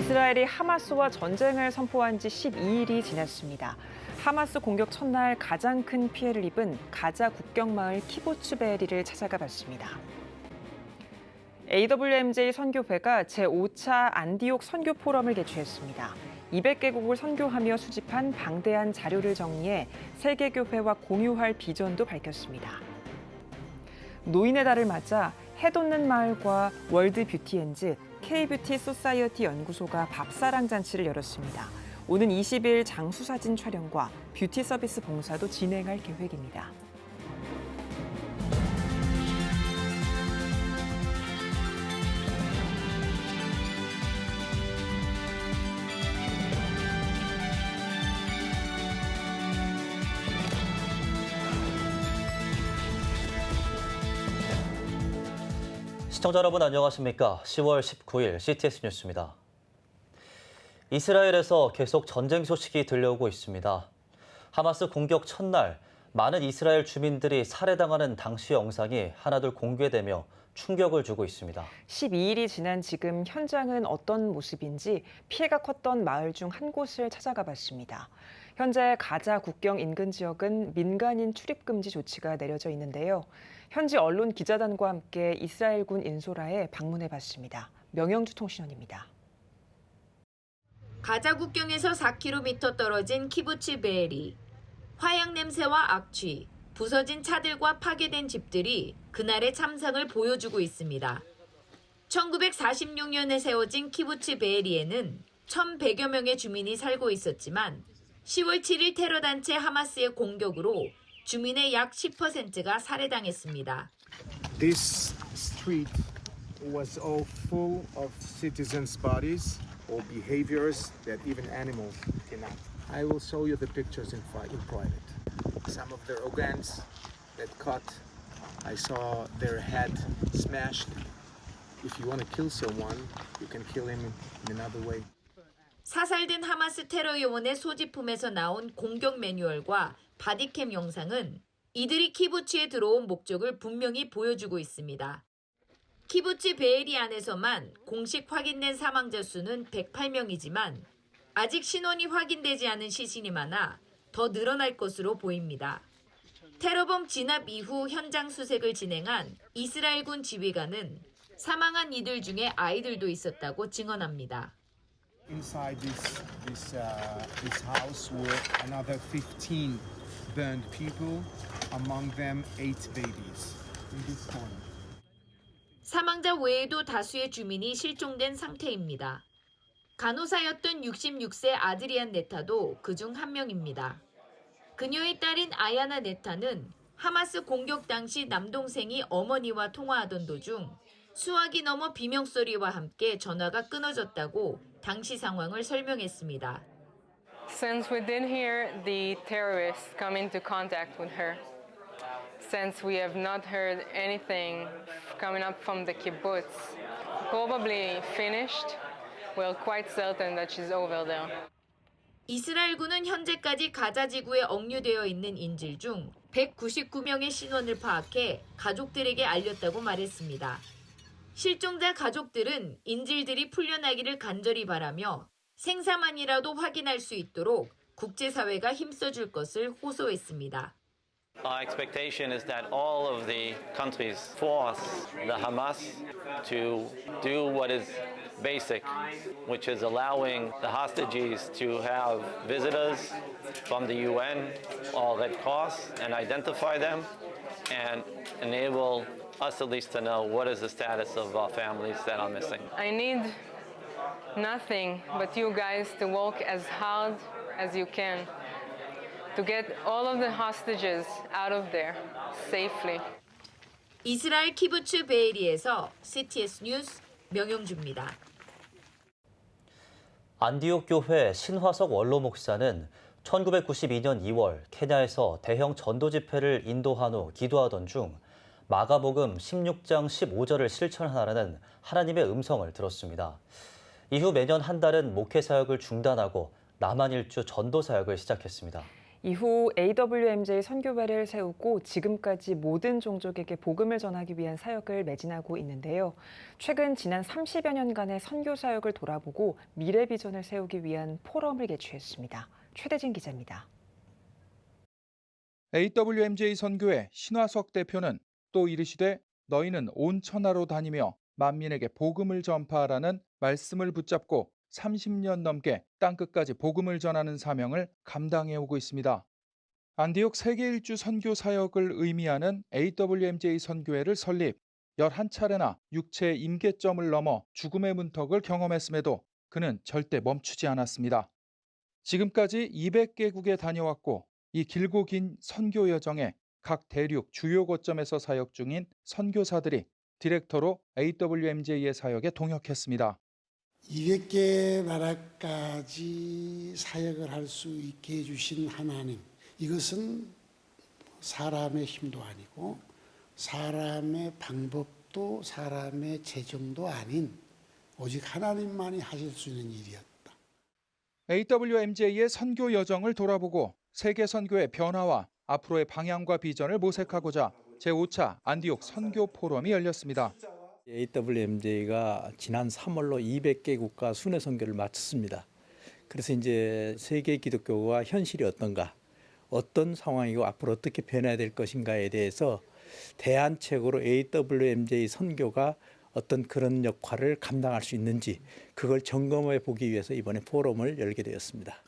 이스라엘이 하마스와 전쟁을 선포한 지 12일이 지났습니다. 하마스 공격 첫날 가장 큰 피해를 입은 가자 국경 마을 키부츠 베에리를 찾아가 봤습니다. AWMJ 선교회가 제5차 안디옥 선교 포럼을 개최했습니다. 200개국을 선교하며 수집한 방대한 자료를 정리해 세계교회와 공유할 비전도 밝혔습니다. 노인의 달을 맞아 해돋는 마을과 월드 뷰티엔즈, K-뷰티 소사이어티 연구소가 밥사랑 잔치를 열었습니다. 오는 20일 장수사진 촬영과 뷰티 서비스 봉사도 진행할 계획입니다. 시청자 여러분 안녕하십니까? 10월 19일 CTS 뉴스입니다. 이스라엘에서 계속 전쟁 소식이 들려오고 있습니다. 하마스 공격 첫날 많은 이스라엘 주민들이 살해당하는 당시 영상이 하나둘 공개되며 충격을 주고 있습니다. 12일이 지난 지금 현장은 어떤 모습인지 피해가 컸던 마을 중 한 곳을 찾아가 봤습니다. 현재 가자 국경 인근 지역은 민간인 출입 금지 조치가 내려져 있는데요. 현지 언론 기자단과 함께 이스라엘군 인소라에 방문해 봤습니다. 명영주 통신원입니다. 가자 국경에서 4km 떨어진 키부츠 베에리. 화약 냄새와 악취, 부서진 차들과 파괴된 집들이 그날의 참상을 보여주고 있습니다. 1946년에 세워진 키부츠 베에리에는 1,100여 명의 주민이 살고 있었지만 10월 7일 테러단체 하마스의 공격으로 주민의 약 10%가 살해당했습니다. This street was all full of citizens' bodies or behaviors that even animals cannot. I will show you the pictures in private. Some of their organs that cut. I saw their head smashed. If you want to kill someone, you can kill him in another way. 사살된 하마스 테러 요원의 소지품에서 나온 공격 매뉴얼과 바디캠 영상은 이들이 키부츠에 들어온 목적을 분명히 보여주고 있습니다. 키부츠 베에리 안에서만 공식 확인된 사망자 수는 108명이지만 아직 신원이 확인되지 않은 시신이 많아 더 늘어날 것으로 보입니다. 테러범 진압 이후 현장 수색을 진행한 이스라엘군 지휘관은 사망한 이들 중에 아이들도 있었다고 증언합니다. Inside this house were another 15 burned people, among them 8 babies in this corner. 사망자 외에도 다수의 주민이 실종된 상태입니다. 간호사였던 66세 아드리안 네타도 그중 한 명입니다. 그녀의 딸인 아야나 네타는 하마스 공격 당시 남동생이 어머니와 통화하던 도중 수화기 너머 비명소리와 함께 전화가 끊어졌다고 당시 상황을 설명했습니다. Since we didn't hear the terrorists come into contact with her, since we have not heard anything coming up from the kibbutz, probably finished, we're quite certain that she's over there. 이스라엘군은 현재까지 가자 지구에 억류되어 있는 인질 중 199명의 신원을 파악해 가족들에게 알렸다고 말했습니다. 실종자 가족들은 인질들이 풀려나기를 간절히 바라며 생사만이라도 확인할 수 있도록 국제사회가 힘써줄 것을 호소했습니다. Our expectation is that all of the countries force the Hamas to do what is basic, which is allowing the hostages to have visitors from the UN or Red Cross and identify them and enable us at least to know what is the status of our families that are missing. I need nothing but you guys to work as hard as you can to get all of the hostages out of there safely. 이스라엘 키부츠 베에리에서 CTS 뉴스 명영주입니다. 안디옥 교회 신화석 원로 목사는 1992년 2월 케냐에서 대형 전도 집회를 인도한 후 기도하던 중 마가복음 16장 15절을 실천하라는 하나님의 음성을 들었습니다. 이후 매년 한 달은 목회 사역을 중단하고 남한일주 전도 사역을 시작했습니다. 이후 AWMJ 선교회를 세우고 지금까지 모든 종족에게 복음을 전하기 위한 사역을 매진하고 있는데요. 최근 지난 30여 년간의 선교 사역을 돌아보고 미래 비전을 세우기 위한 포럼을 개최했습니다. 최대진 기자입니다. AWMJ 선교회 신화석 대표는 또 이르시되 너희는 온 천하로 다니며 만민에게 복음을 전파하라는 말씀을 붙잡고 30년 넘게 땅끝까지 복음을 전하는 사명을 감당해 오고 있습니다. 안디옥 세계 일주 선교 사역을 의미하는 AWMJ 선교회를 설립, 11차례나 육체 임계점을 넘어 죽음의 문턱을 경험했음에도 그는 절대 멈추지 않았습니다. 지금까지 200개국에 다녀왔고 이 길고 긴 선교 여정에 각 대륙 주요 거점에서 사역 중인 선교사들이 디렉터로 AWMJ의 사역에 동역했습니다. 200개 나라까지 사역을 할 수 있게 해주신 하나님, 이것은 사람의 힘도 아니고 사람의 방법도 사람의 재정도 아닌 오직 하나님만이 하실 수 있는 일이었다. AWMJ의 선교 여정을 돌아보고 세계 선교의 변화와 앞으로의 방향과 비전을 모색하고자 제5차 안디옥 선교 포럼이 열렸습니다. AWMJ가 지난 3월로 200개 국가 순회 선교를 마쳤습니다. 그래서 이제 세계 기독교가 현실이 어떤가, 어떤 상황이고 앞으로 어떻게 변해야 될 것인가에 대해서 대안책으로 AWMJ 선교가 어떤 그런 역할을 감당할 수 있는지 그걸 점검해 보기 위해서 이번에 포럼을 열게 되었습니다.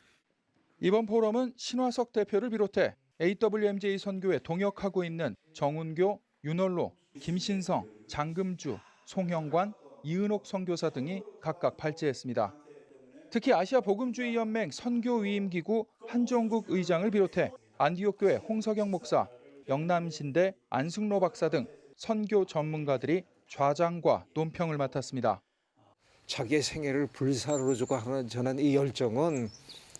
이번 포럼은 신화석 대표를 비롯해 AWMJ 선교에 동역하고 있는 정운교, 윤월로, 김신성, 장금주, 송형관, 이은옥 선교사 등이 각각 발제했습니다. 특히 아시아 복음주의 연맹 선교위임기구 한종국 의장을 비롯해 안디옥교회 홍석영 목사, 영남신대 안승로 박사 등 선교 전문가들이 좌장과 논평을 맡았습니다. 자기의 생애를 불사로 주고 전한 이 열정은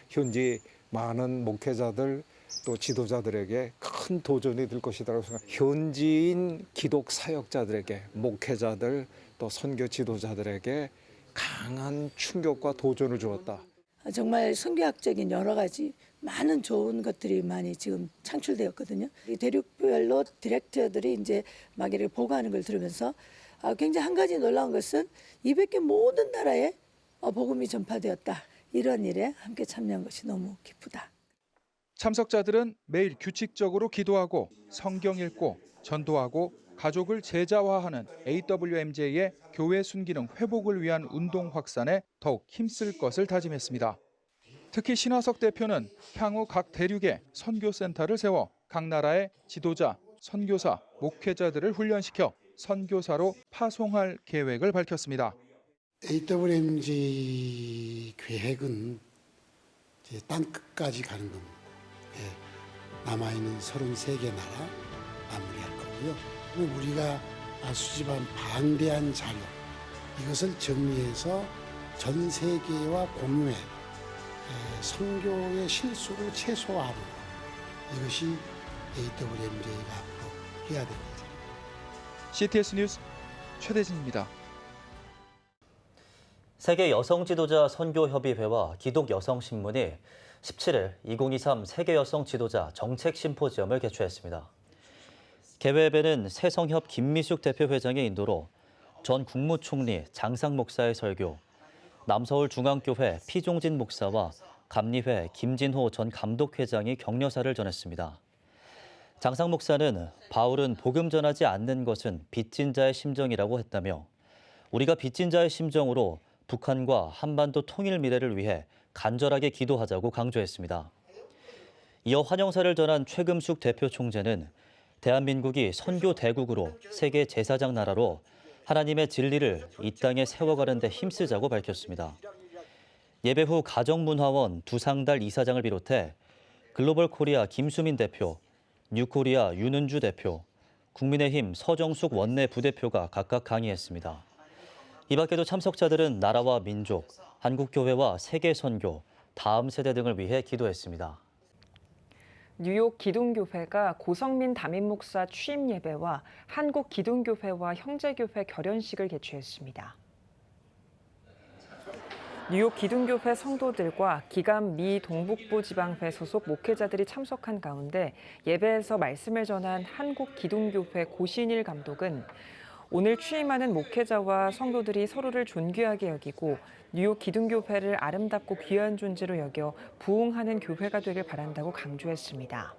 현재 많은 목회자들 또 지도자들에게 큰 도전이 될 것이라고 생각합니다. 현지인 기독 사역자들에게, 목회자들 또 선교 지도자들에게 강한 충격과 도전을 주었다. 정말 선교학적인 여러 가지 많은 좋은 것들이 많이 지금 창출되었거든요. 이 대륙별로 디렉터들이 이제 막 이렇게 보고하는 걸 들으면서 굉장히 한 가지 놀라운 것은 200개 모든 나라에 복음이 전파되었다. 이런 일에 함께 참여한 것이 너무 기쁘다. 참석자들은 매일 규칙적으로 기도하고 성경 읽고 전도하고 가족을 제자화하는 AWMJ의 교회 순기능 회복을 위한 운동 확산에 더욱 힘쓸 것을 다짐했습니다. 특히 신화석 대표는 향후 각 대륙에 선교센터를 세워 각 나라의 지도자, 선교사, 목회자들을 훈련시켜 선교사로 파송할 계획을 밝혔습니다. AWMJ 계획은 이제 땅끝까지 가는 겁니다. 남아있는 33개 나라 마무리할 거고요. 우리가 수집한 방대한 자료, 이것을 정리해서 전 세계와 공유해 선교의 실수를 최소화하는 것, 이것이 AWMJ가 앞으로 해야 됩니다. CTS 뉴스 최대진입니다. 세계 여성 지도자 선교협의회와 기독여성신문이 17일 2023 세계 여성 지도자 정책 심포지엄을 개최했습니다. 개회에는 새성협 김미숙 대표 회장의 인도로 전 국무총리 장상 목사의 설교, 남서울중앙교회 피종진 목사와 감리회 김진호 전 감독회장이 격려사를 전했습니다. 장상 목사는 바울은 복음 전하지 않는 것은 빚진 자의 심정이라고 했다며 우리가 빚진 자의 심정으로 북한과 한반도 통일 미래를 위해 간절하게 기도하자고 강조했습니다. 이어 환영사를 전한 최금숙 대표 총재는 대한민국이 선교 대국으로 세계 제사장 나라로 하나님의 진리를 이 땅에 세워가는 데 힘쓰자고 밝혔습니다. 예배 후 가정문화원 두상달 이사장을 비롯해 글로벌 코리아 김수민 대표, 뉴코리아 윤은주 대표, 국민의힘 서정숙 원내 부대표가 각각 강의했습니다. 이 밖에도 참석자들은 나라와 민족, 한국교회와 세계선교, 다음 세대 등을 위해 기도했습니다. 뉴욕 기둥교회가 고성민 담임 목사 취임 예배와 한국 기둥교회와 형제교회 결연식을 개최했습니다. 뉴욕 기둥교회 성도들과 기감 미 동북부 지방회 소속 목회자들이 참석한 가운데 예배에서 말씀을 전한 한국 기둥교회 고신일 감독은 오늘 취임하는 목회자와 성도들이 서로를 존귀하게 여기고 뉴욕 기둥교회를 아름답고 귀한 존재로 여겨 부흥하는 교회가 되길 바란다고 강조했습니다.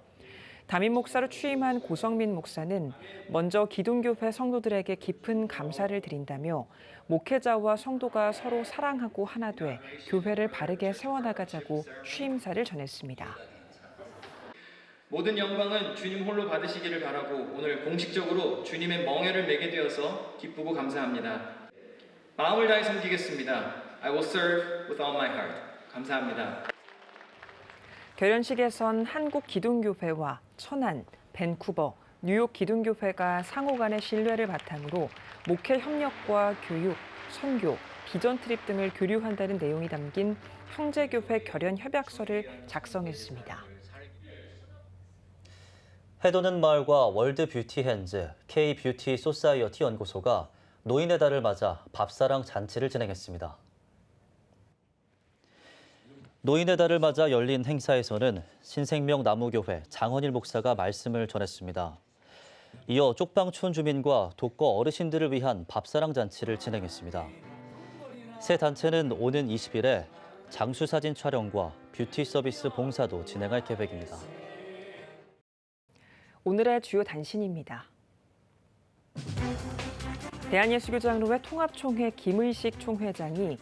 담임 목사로 취임한 고성민 목사는 먼저 기둥교회 성도들에게 깊은 감사를 드린다며 목회자와 성도가 서로 사랑하고 하나 돼 교회를 바르게 세워나가자고 취임사를 전했습니다. 모든 영광은 주님 홀로 받으시기를 바라고 오늘 공식적으로 주님의 멍에를 매게 되어서 기쁘고 감사합니다. 마음을 다해 섬기겠습니다. I will serve with all my heart. 감사합니다. 결연식에선 한국 기둥교회와 천안, 밴쿠버, 뉴욕 기둥교회가 상호 간의 신뢰를 바탕으로 목회 협력과 교육, 선교, 비전 트립 등을 교류한다는 내용이 담긴 형제교회 결연 협약서를 작성했습니다. 해돋는 마을과 월드 뷰티 핸즈, K 뷰티 소사이어티 연구소가 노인의 달을 맞아 밥사랑 잔치를 진행했습니다. 노인의 달을 맞아 열린 행사에서는 신생명 나무교회 장헌일 목사가 말씀을 전했습니다. 이어 쪽방촌 주민과 독거 어르신들을 위한 밥사랑 잔치를 진행했습니다. 새 단체는 오는 20일에 장수 사진 촬영과 뷰티 서비스 봉사도 진행할 계획입니다. 오늘의 주요 단신입니다. 대한예수교장로회 통합총회 김의식 총회장이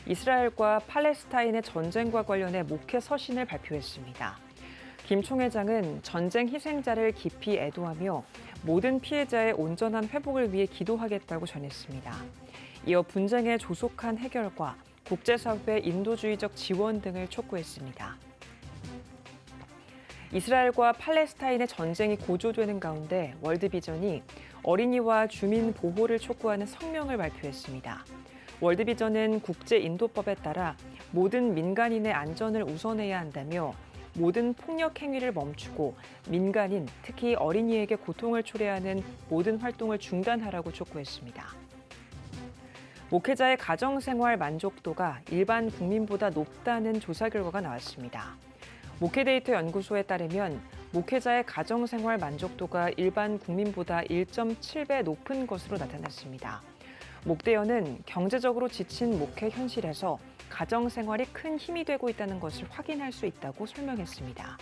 이스라엘과 팔레스타인의 전쟁과 관련해 목회 서신을 발표했습니다. 김 총회장은 전쟁 희생자를 깊이 애도하며 모든 피해자의 온전한 회복을 위해 기도하겠다고 전했습니다. 이어 분쟁의 조속한 해결과 국제사회의 인도주의적 지원 등을 촉구했습니다. 이스라엘과 팔레스타인의 전쟁이 고조되는 가운데 월드비전이 어린이와 주민 보호를 촉구하는 성명을 발표했습니다. 월드비전은 국제인도법에 따라 모든 민간인의 안전을 우선해야 한다며 모든 폭력 행위를 멈추고 민간인, 특히 어린이에게 고통을 초래하는 모든 활동을 중단하라고 촉구했습니다. 목회자의 가정생활 만족도가 일반 국민보다 높다는 조사 결과가 나왔습니다. 목회데이터 연구소에 따르면 목회자의 가정생활 만족도가 일반 국민보다 1.7배 높은 것으로 나타났습니다. 목대연은 경제적으로 지친 목회 현실에서 가정생활이 큰 힘이 되고 있다는 것을 확인할 수 있다고 설명했습니다.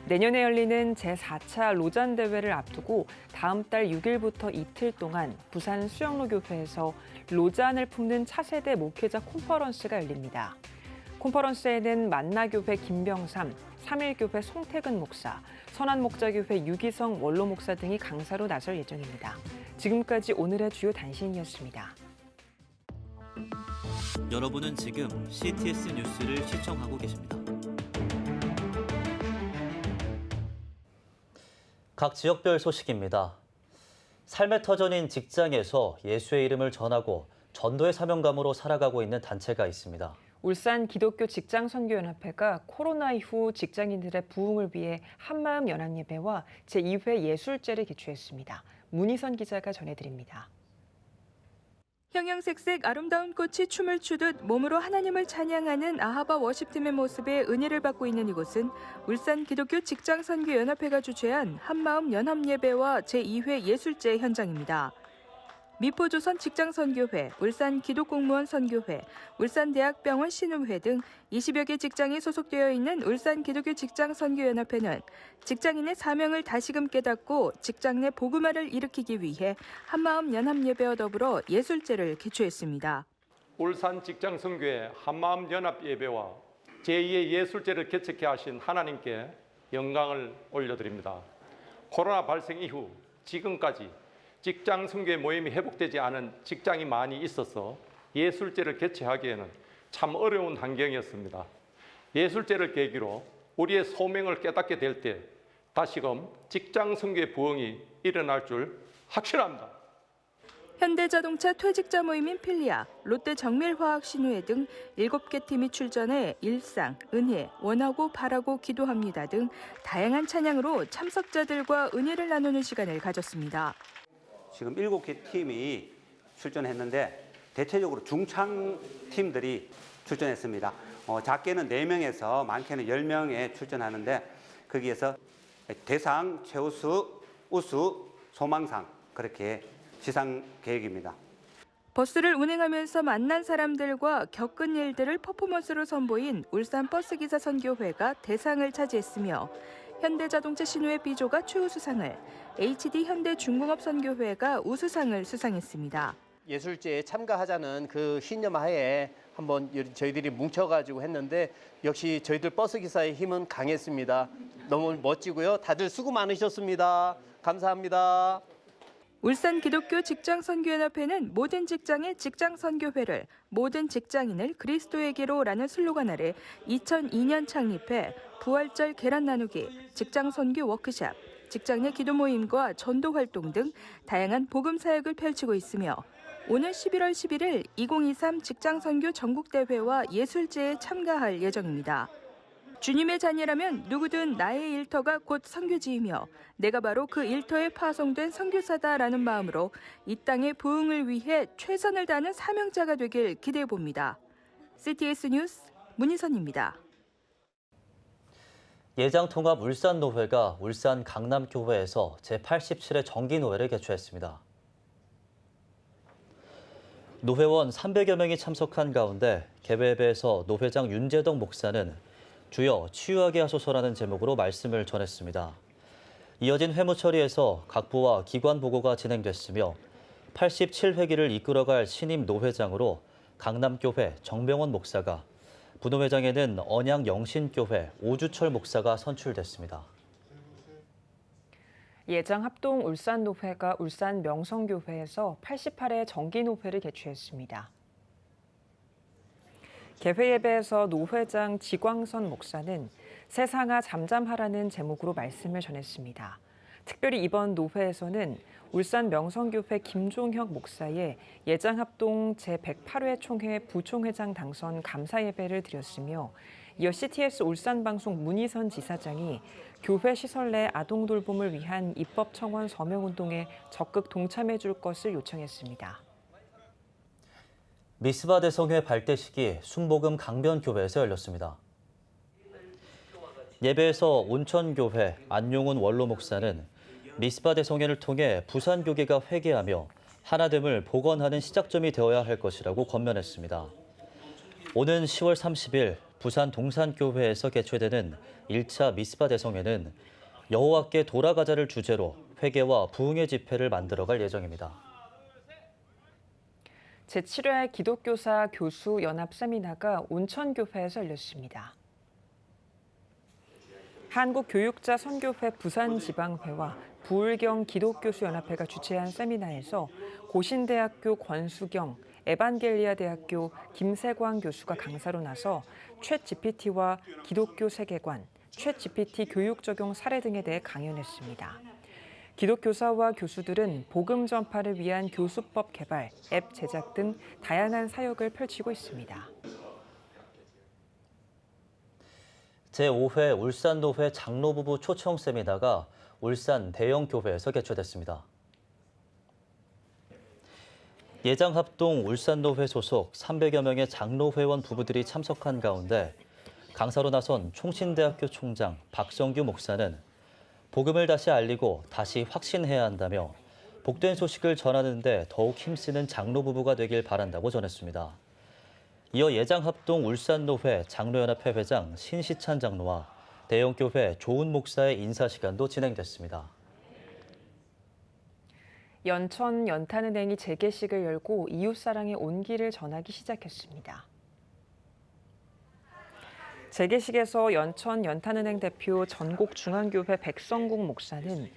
내년에 열리는 제4차 로잔 대회를 앞두고 다음 달 6일부터 이틀 동안 부산 수영로교회에서 로잔을 품는 차세대 목회자 콘퍼런스가 열립니다. 콘퍼런스에는 만나교회 김병삼, 삼일교회 송태근 목사, 선한목자교회 유기성 원로 목사 등이 강사로 나설 예정입니다. 지금까지 오늘의 주요 단신이었습니다. 여러분은 지금 CTS 뉴스를 시청하고 계십니다. 각 지역별 소식입니다. 삶의 터전인 직장에서 예수의 이름을 전하고 전도의 사명감으로 살아가고 있는 단체가 있습니다. 울산 기독교 직장선교연합회가 코로나 이후 직장인들의 부흥을 위해 한마음 연합예배와 제2회 예술제를 개최했습니다. 문희선 기자가 전해드립니다. 형형색색 아름다운 꽃이 춤을 추듯 몸으로 하나님을 찬양하는 아하바 워십팀의 모습에 은혜를 받고 있는 이곳은 울산 기독교 직장선교연합회가 주최한 한마음 연합예배와 제2회 예술제 현장입니다. 미포조선 직장선교회, 울산 기독공무원 선교회, 울산대학병원 신음회 등 20여 개 직장이 소속되어 있는 울산 기독교 직장선교연합회는 직장인의 사명을 다시금 깨닫고 직장 내 복음화를 일으키기 위해 한마음 연합예배와 더불어 예술제를 개최했습니다. 울산 직장선교회 한마음 연합예배와 제2의 예술제를 개최케 하신 하나님께 영광을 올려드립니다. 코로나 발생 이후 지금까지 직장 선교회 모임이 회복되지 않은 직장이 많이 있어서 예술제를 개최하기에는 참 어려운 환경이었습니다. 예술제를 계기로 우리의 소명을 깨닫게 될 때 다시금 직장 선교회 부흥이 일어날 줄 확신합니다. 현대자동차 퇴직자 모임인 필리아, 롯데 정밀화학 신우회 등 7개 팀이 출전해 일상, 은혜, 원하고 바라고 기도합니다 등 다양한 찬양으로 참석자들과 은혜를 나누는 시간을 가졌습니다. 지금 7개 팀이 출전했는데 대체적으로 중창 팀들이 출전했습니다. 작게는 4명에서 많게는 10명에 출전하는데 거기에서 대상, 최우수, 우수, 소망상 그렇게 시상 계획입니다. 버스를 운행하면서 만난 사람들과 겪은 일들을 퍼포먼스로 선보인 울산 버스기사 선교회가 대상을 차지했으며 현대자동차 신우회 B조가 최우수상을, HD 현대중공업 선교회가 우수상을 수상했습니다. 예술제에 참가하자는 그 신념하에 한번 저희들이 뭉쳐가지고 했는데 역시 저희들 버스기사의 힘은 강했습니다. 너무 멋지고요. 다들 수고 많으셨습니다. 감사합니다. 울산 기독교 직장선교연합회는 모든 직장의 직장선교회를 모든 직장인을 그리스도에게로라는 슬로건 아래 2002년 창립해 부활절 계란 나누기, 직장선교 워크샵, 직장 내 기도 모임과 전도 활동 등 다양한 복음 사역을 펼치고 있으며 오늘 11월 11일 2023 직장선교 전국대회와 예술제에 참가할 예정입니다. 주님의 자녀라면 누구든 나의 일터가 곧 선교지이며 내가 바로 그 일터에 파송된 선교사다라는 마음으로 이 땅의 부흥을 위해 최선을 다하는 사명자가 되길 기대해 봅니다. CTS 뉴스 문희선입니다. 예장통합 울산노회가 울산 강남교회에서 제87회 정기노회를 개최했습니다. 노회원 300여 명이 참석한 가운데 개회회에서 노회장 윤재덕 목사는 주여 치유하게 하소서라는 제목으로 말씀을 전했습니다. 이어진 회무 처리에서 각 부와 기관 보고가 진행됐으며 87회기를 이끌어갈 신임 노회장으로 강남교회 정병원 목사가, 부노회장에는 언양영신교회 오주철 목사가 선출됐습니다. 예장합동 울산노회가 울산 명성교회에서 88회 정기노회를 개최했습니다. 개회 예배에서 노회장 지광선 목사는 세상아 잠잠하라는 제목으로 말씀을 전했습니다. 특별히 이번 노회에서는 울산 명성교회 김종혁 목사의 예장합동 제108회 총회 부총회장 당선 감사 예배를 드렸으며 이어 CTS 울산방송 문희선 지사장이 교회 시설 내 아동 돌봄을 위한 입법 청원 서명운동에 적극 동참해 줄 것을 요청했습니다. 미스바 대성회 발대식이 순복음 강변교회에서 열렸습니다. 예배에서 온천교회 안용훈 원로 목사는 미스바 대성회를 통해 부산교계가 회개하며 하나됨을 복원하는 시작점이 되어야 할 것이라고 권면했습니다. 오는 10월 30일 부산 동산교회에서 개최되는 1차 미스바 대성회는 여호와께 돌아가자를 주제로 회개와 부흥의 집회를 만들어갈 예정입니다. 제7회 기독교사 교수 연합 세미나가 온천교회에서 열렸습니다. 한국교육자 선교회 부산지방회와 부울경 기독교수연합회가 주최한 세미나에서 고신대학교 권수경, 에반겔리아대학교 김세광 교수가 강사로 나서 챗GPT와 기독교 세계관, 챗GPT 교육 적용 사례 등에 대해 강연했습니다. 기독교사와 교수들은 복음 전파를 위한 교수법 개발, 앱 제작 등 다양한 사역을 펼치고 있습니다. 제5회 울산노회 장로부부 초청 세미나가 울산 대형교회에서 개최됐습니다. 예장합동 울산노회 소속 300여 명의 장로회원 부부들이 참석한 가운데 강사로 나선 총신대학교 총장 박성규 목사는 복음을 다시 알리고 다시 확신해야 한다며 복된 소식을 전하는 데 더욱 힘쓰는 장로 부부가 되길 바란다고 전했습니다. 이어 예장합동 울산노회 장로연합회 회장 신시찬 장로와 대형교회 조은 목사의 인사 시간도 진행됐습니다. 연천 연탄은행이 재개식을 열고 이웃사랑의 온기를 전하기 시작했습니다. 재개식에서 연천 연탄은행 대표 전국중앙교회 백성국 목사는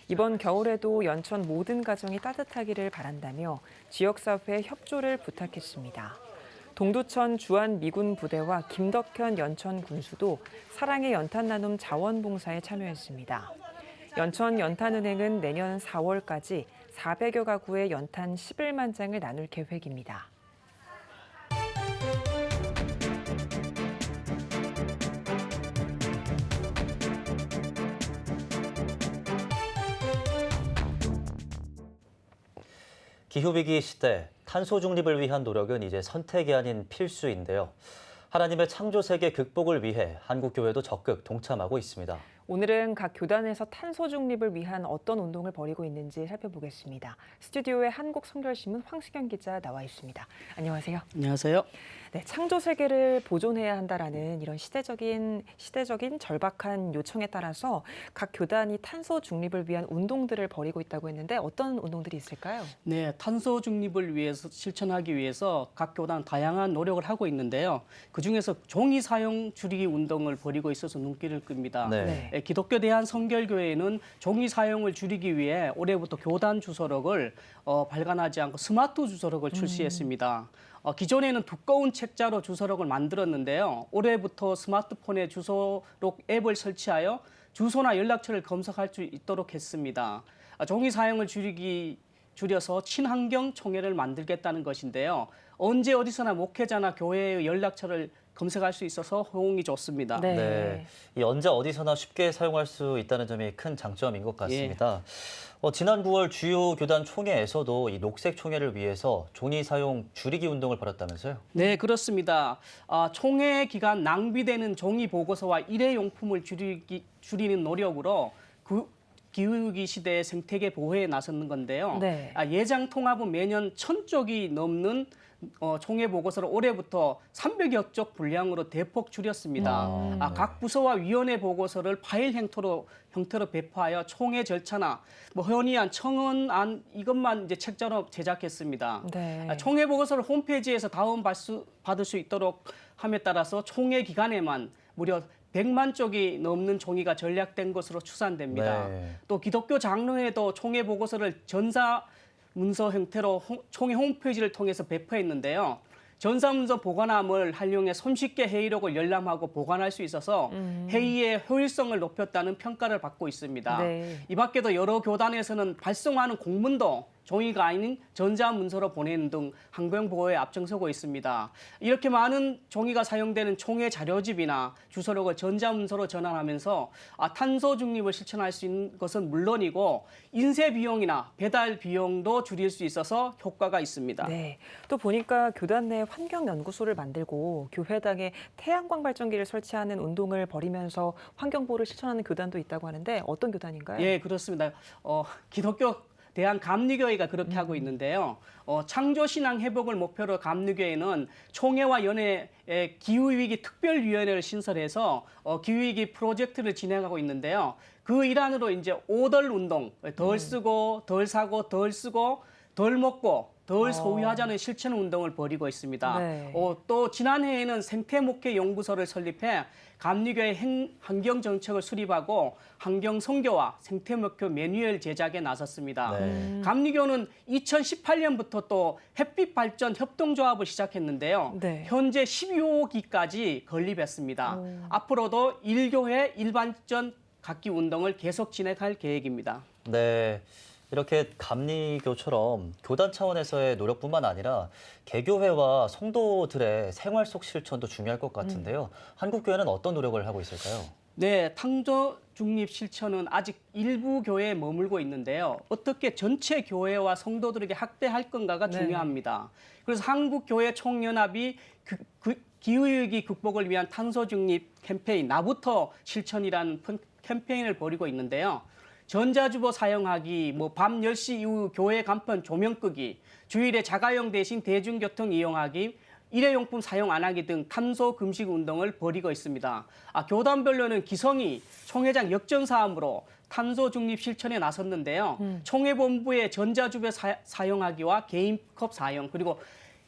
이번 겨울에도 연천 모든 가정이 따뜻하기를 바란다며 지역사회에 협조를 부탁했습니다. 동두천 주한미군부대와 김덕현 연천 군수도 사랑의 연탄 나눔 자원봉사에 참여했습니다. 연천 연탄은행은 내년 4월까지 400여 가구의 연탄 11만 장을 나눌 계획입니다. 기후위기 시대 탄소 중립을 위한 노력은 이제 선택이 아닌 필수인데요. 하나님의 창조 세계 극복을 위해 한국교회도 적극 동참하고 있습니다. 오늘은 각 교단에서 탄소 중립을 위한 어떤 운동을 벌이고 있는지 살펴보겠습니다. 스튜디오에 한국성결신문 황시경 기자 나와 있습니다. 안녕하세요. 안녕하세요. 네, 창조 세계를 보존해야 한다라는 이런 시대적인 절박한 요청에 따라서 각 교단이 탄소 중립을 위한 운동들을 벌이고 있다고 했는데 어떤 운동들이 있을까요? 네, 탄소 중립을 위해서 실천하기 위해서 각 교단 다양한 노력을 하고 있는데요. 그중에서 종이 사용 줄이기 운동을 벌이고 있어서 눈길을 끕니다. 네. 기독교 대한성결교회는 종이 사용을 줄이기 위해 올해부터 교단 주소록을 발간하지 않고 스마트 주소록을 출시했습니다. 기존에는 두꺼운 책자로 주소록을 만들었는데요. 올해부터 스마트폰에 주소록 앱을 설치하여 주소나 연락처를 검색할 수 있도록 했습니다. 종이 사용을 줄여서 친환경 총회를 만들겠다는 것인데요. 언제 어디서나 목회자나 교회의 연락처를 검색할 수 있어서 호응이 좋습니다. 네. 이 언제 어디서나 쉽게 사용할 수 있다는 점이 큰 장점인 것 같습니다. 지난 9월 주요 교단 총회에서도 이 녹색 총회를 위해서 종이 사용 줄이기 운동을 벌였다면서요? 네, 그렇습니다. 총회 기간 낭비되는 종이 보고서와 일회용품을 줄이는 노력으로 기후위기 시대의 생태계 보호에 나섰는 건데요. 네. 예장 통합은 매년 1,000쪽이 넘는 총회 보고서를 올해부터 300여 쪽 분량으로 대폭 줄였습니다. 각 부서와 위원회 보고서를 파일 형태로 배포하여 총회 절차나 헌의안, 청원안 이것만 이제 책자로 제작했습니다. 네. 총회 보고서를 홈페이지에서 받을 수 있도록 함에 따라서 총회 기간에만 무려 100만 쪽이 넘는 종이가 전략된 것으로 추산됩니다. 네. 또 기독교 장로회도 총회 보고서를 전사 문서 형태로 총회 홈페이지를 통해서 배포했는데요. 전사문서 보관함을 활용해 손쉽게 회의록을 열람하고 보관할 수 있어서 회의의 효율성을 높였다는 평가를 받고 있습니다. 네. 이 밖에도 여러 교단에서는 발송하는 공문도 종이가 아닌 전자문서로 보내는 등 환경 보호에 앞장서고 있습니다. 이렇게 많은 종이가 사용되는 총회 자료집이나 주소록을 전자문서로 전환하면서 탄소 중립을 실천할 수 있는 것은 물론이고 인쇄 비용이나 배달 비용도 줄일 수 있어서 효과가 있습니다. 네. 또 보니까 교단 내 환경연구소를 만들고 교회당에 태양광 발전기를 설치하는 운동을 벌이면서 환경보호를 실천하는 교단도 있다고 하는데 어떤 교단인가요? 예, 그렇습니다. 기독교 대한감리교회가 그렇게 하고 있는데요. 창조신앙 회복을 목표로 감리교회는 총회와 연회의 기후위기 특별위원회를 신설해서 기후위기 프로젝트를 진행하고 있는데요. 그 일환으로 이제 5덜 운동, 덜 쓰고, 덜 사고, 덜 쓰고, 덜 먹고, 덜 소유하자는 실천 운동을 벌이고 있습니다. 네. 또 지난해에는 생태목회 연구소를 설립해 감리교회 환경 정책을 수립하고 환경 선교와 생태목회 매뉴얼 제작에 나섰습니다. 네. 감리교는 2018년부터 또 햇빛 발전 협동조합을 시작했는데요. 네. 현재 12호기까지 건립했습니다. 앞으로도 1교회 일반전 갖기 운동을 계속 진행할 계획입니다. 네. 이렇게 감리교처럼 교단 차원에서의 노력뿐만 아니라 개교회와 성도들의 생활 속 실천도 중요할 것 같은데요. 한국교회는 어떤 노력을 하고 있을까요? 네, 탄소 중립 실천은 아직 일부 교회에 머물고 있는데요. 어떻게 전체 교회와 성도들에게 확대할 건가가 중요합니다. 그래서 한국교회 총연합이 기후위기 극복을 위한 탄소 중립 캠페인 나부터 실천이라는 캠페인을 벌이고 있는데요. 전자주보 사용하기, 밤 10시 이후 교회 간판 조명 끄기, 주일에 자가용 대신 대중교통 이용하기, 일회용품 사용 안 하기 등 탄소 금식 운동을 벌이고 있습니다. 교단별로는 기성이 총회장 역전사함으로 탄소 중립 실천에 나섰는데요. 총회 본부의 전자주보 사용하기와 개인컵 사용, 그리고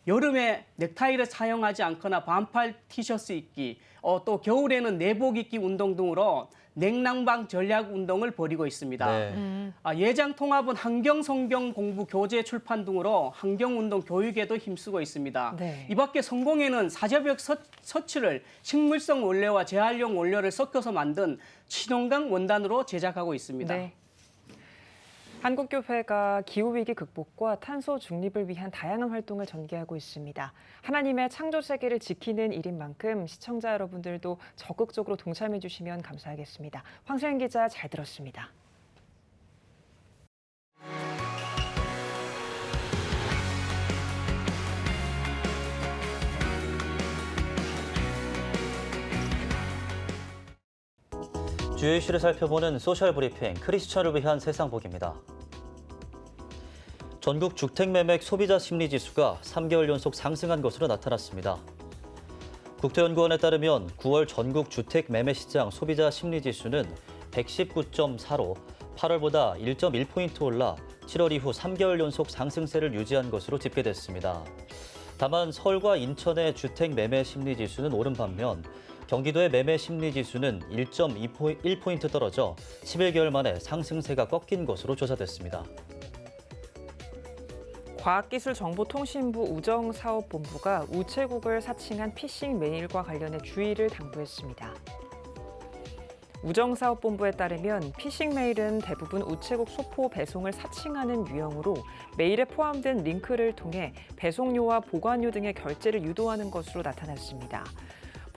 여름에 넥타이를 사용하지 않거나 반팔 티셔츠 입기, 또 겨울에는 내복 입기 운동 등으로 냉난방 전략 운동을 벌이고 있습니다. 네. 예장 통합은 환경 성경 공부 교재 출판 등으로 환경 운동 교육에도 힘쓰고 있습니다. 네. 이 밖에 성공회는 사제벽 서치를 식물성 원료와 재활용 원료를 섞어서 만든 친환경 원단으로 제작하고 있습니다. 네. 한국교회가 기후위기 극복과 탄소 중립을 위한 다양한 활동을 전개하고 있습니다. 하나님의 창조 세계를 지키는 일인 만큼 시청자 여러분들도 적극적으로 동참해 주시면 감사하겠습니다. 황소연 기자 잘 들었습니다. 주요 이슈를 살펴보는 소셜 브리핑 크리스천을 위한 세상 보기입니다. 전국 주택매매 소비자 심리지수가 3개월 연속 상승한 것으로 나타났습니다. 국토연구원에 따르면 9월 전국 주택매매시장 소비자 심리지수는 119.4로 8월보다 1.1포인트 올라 7월 이후 3개월 연속 상승세를 유지한 것으로 집계됐습니다. 다만 서울과 인천의 주택매매 심리지수는 오른 반면 경기도의 매매 심리지수는 1.1포인트 떨어져 11개월 만에 상승세가 꺾인 것으로 조사됐습니다. 과학기술정보통신부 우정사업본부가 우체국을 사칭한 피싱 메일과 관련해 주의를 당부했습니다. 우정사업본부에 따르면 피싱 메일은 대부분 우체국 소포 배송을 사칭하는 유형으로 메일에 포함된 링크를 통해 배송료와 보관료 등의 결제를 유도하는 것으로 나타났습니다.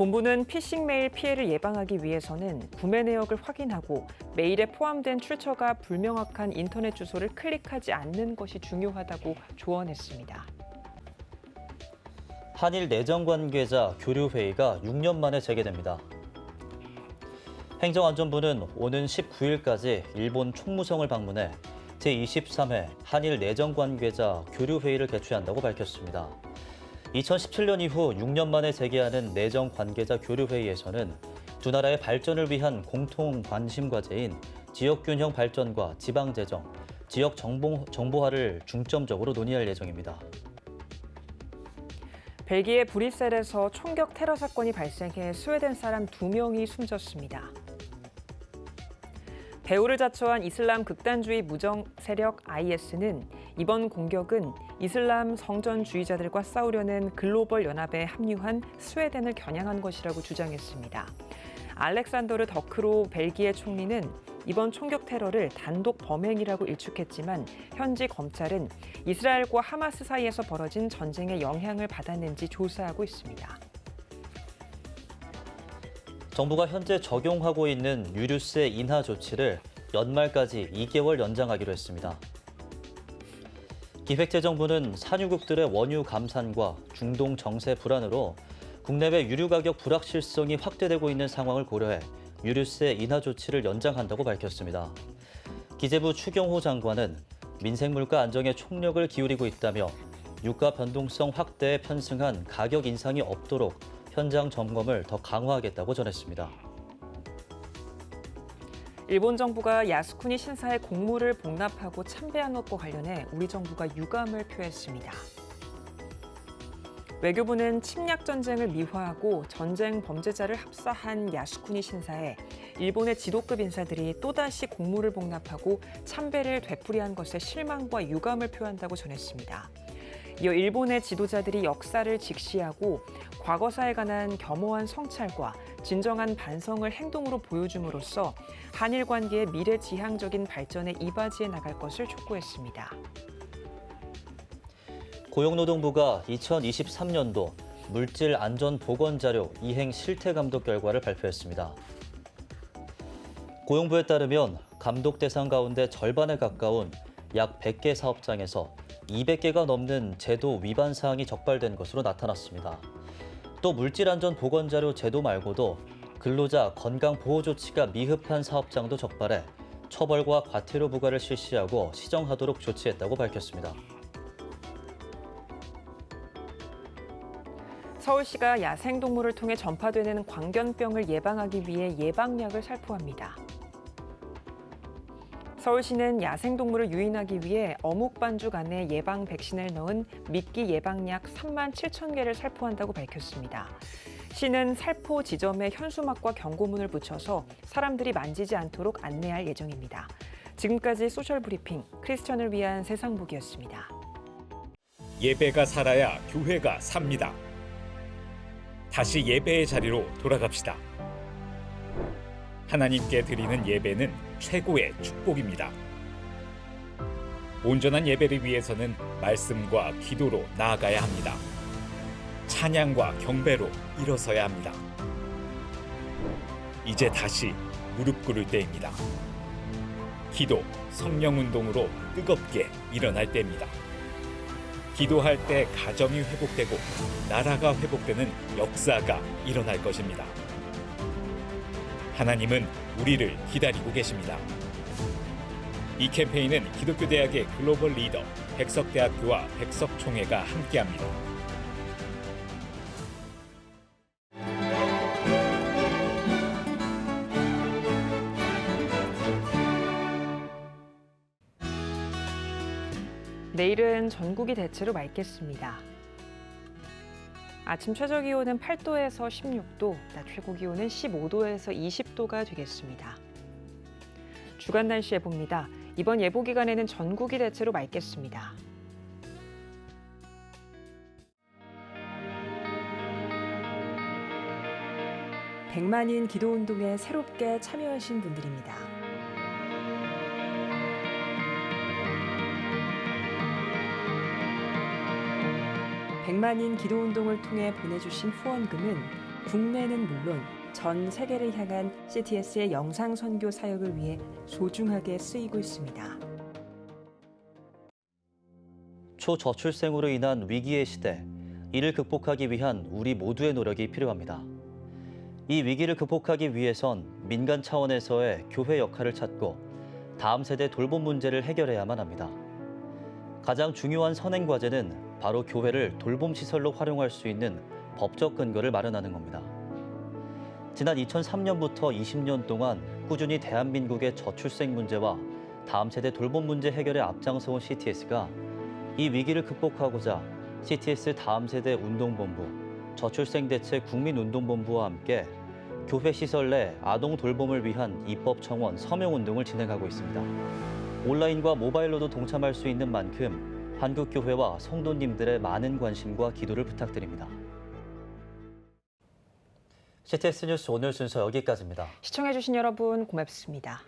본부는 피싱 메일 피해를 예방하기 위해서는 구매 내역을 확인하고 메일에 포함된 출처가 불명확한 인터넷 주소를 클릭하지 않는 것이 중요하다고 조언했습니다. 한일 내정관계자 교류회의가 6년 만에 재개됩니다. 행정안전부는 오는 19일까지 일본 총무성을 방문해 제23회 한일 내정관계자 교류회의를 개최한다고 밝혔습니다. 2017년 이후 6년 만에 재개하는 내정관계자 교류회의에서는 두 나라의 발전을 위한 공통 관심 과제인 지역균형 발전과 지방재정, 지역 정보화를 중점적으로 논의할 예정입니다. 벨기에 브뤼셀에서 총격 테러 사건이 발생해 스웨덴 사람 2명이 숨졌습니다. 배후를 자처한 이슬람 극단주의 무정 세력 IS는 이번 공격은 이슬람 성전주의자들과 싸우려는 글로벌 연합에 합류한 스웨덴을 겨냥한 것이라고 주장했습니다. 알렉산더르 더크로 벨기에 총리는 이번 총격 테러를 단독 범행이라고 일축했지만 현지 검찰은 이스라엘과 하마스 사이에서 벌어진 전쟁의 영향을 받았는지 조사하고 있습니다. 정부가 현재 적용하고 있는 유류세 인하 조치를 연말까지 2개월 연장하기로 했습니다. 기획재정부는 산유국들의 원유 감산과 중동 정세 불안으로 국내외 유류 가격 불확실성이 확대되고 있는 상황을 고려해 유류세 인하 조치를 연장한다고 밝혔습니다. 기재부 추경호 장관은 민생물가 안정에 총력을 기울이고 있다며 유가 변동성 확대에 편승한 가격 인상이 없도록 현장 점검을 더 강화하겠다고 전했습니다. 일본 정부가 야스쿠니 신사의 공물을 복납하고 참배한 것과 관련해 우리 정부가 유감을 표했습니다. 외교부는 침략 전쟁을 미화하고 전쟁 범죄자를 합사한 야스쿠니 신사에 일본의 지도급 인사들이 또다시 공물을 복납하고 참배를 되풀이한 것에 실망과 유감을 표한다고 전했습니다. 이어 일본의 지도자들이 역사를 직시하고 과거사에 관한 겸허한 성찰과 진정한 반성을 행동으로 보여줌으로써 한일 관계의 미래지향적인 발전에 이바지해 나갈 것을 촉구했습니다. 고용노동부가 2023년도 물질안전보건자료 이행 실태감독 결과를 발표했습니다. 고용부에 따르면 감독 대상 가운데 절반에 가까운 약 100개 사업장에서 200개가 넘는 제도 위반 사항이 적발된 것으로 나타났습니다. 또 물질안전보건자료 제도 말고도 근로자 건강보호 조치가 미흡한 사업장도 적발해 처벌과 과태료 부과를 실시하고 시정하도록 조치했다고 밝혔습니다. 서울시가 야생동물을 통해 전파되는 광견병을 예방하기 위해 예방약을 살포합니다. 서울시는 야생동물을 유인하기 위해 어묵 반죽 안에 예방 백신을 넣은 미끼 예방약 3만 7천 개를 살포한다고 밝혔습니다. 시는 살포 지점에 현수막과 경고문을 붙여서 사람들이 만지지 않도록 안내할 예정입니다. 지금까지 소셜브리핑 크리스천을 위한 세상보기였습니다. 예배가 살아야 교회가 삽니다. 다시 예배의 자리로 돌아갑시다. 하나님께 드리는 예배는 최고의 축복입니다. 온전한 예배를 위해서는 말씀과 기도로 나아가야 합니다. 찬양과 경배로 일어서야 합니다. 이제 다시 무릎 꿇을 때입니다. 기도, 성령운동으로 뜨겁게 일어날 때입니다. 기도할 때 가정이 회복되고 나라가 회복되는 역사가 일어날 것입니다. 하나님은 우리를 기다리고 계십니다. 이 캠페인은 기독교대학의 글로벌 리더 백석대학교와 백석총회가 함께합니다. 내일은 전국이 대체로 맑겠습니다. 아침 최저 기온은 8도에서 16도, 낮 최고 기온은 15도에서 20도가 되겠습니다. 주간 날씨 예보입니다. 이번 예보 기간에는 전국이 대체로 맑겠습니다. 백만인 기도운동에 새롭게 참여하신 분들입니다. 백만인 기도운동을 통해 보내주신 후원금은 국내는 물론 전 세계를 향한 CTS의 영상 선교 사역을 위해 소중하게 쓰이고 있습니다. 초저출생으로 인한 위기의 시대, 이를 극복하기 위한 우리 모두의 노력이 필요합니다. 이 위기를 극복하기 위해선 민간 차원에서의 교회 역할을 찾고 다음 세대 돌봄 문제를 해결해야만 합니다. 가장 중요한 선행 과제는 바로 교회를 돌봄 시설로 활용할 수 있는 법적 근거를 마련하는 겁니다. 지난 2003년부터 20년 동안 꾸준히 대한민국의 저출생 문제와 다음 세대 돌봄 문제 해결에 앞장서온 CTS가 이 위기를 극복하고자 CTS 다음 세대 운동본부, 저출생 대책 국민운동본부와 함께 교회 시설 내 아동 돌봄을 위한 입법 청원 서명 운동을 진행하고 있습니다. 온라인과 모바일로도 동참할 수 있는 만큼 한국교회와 성도님들의 많은 관심과 기도를 부탁드립니다. CTS 뉴스 오늘 순서 여기까지입니다. 시청해주신 여러분 고맙습니다.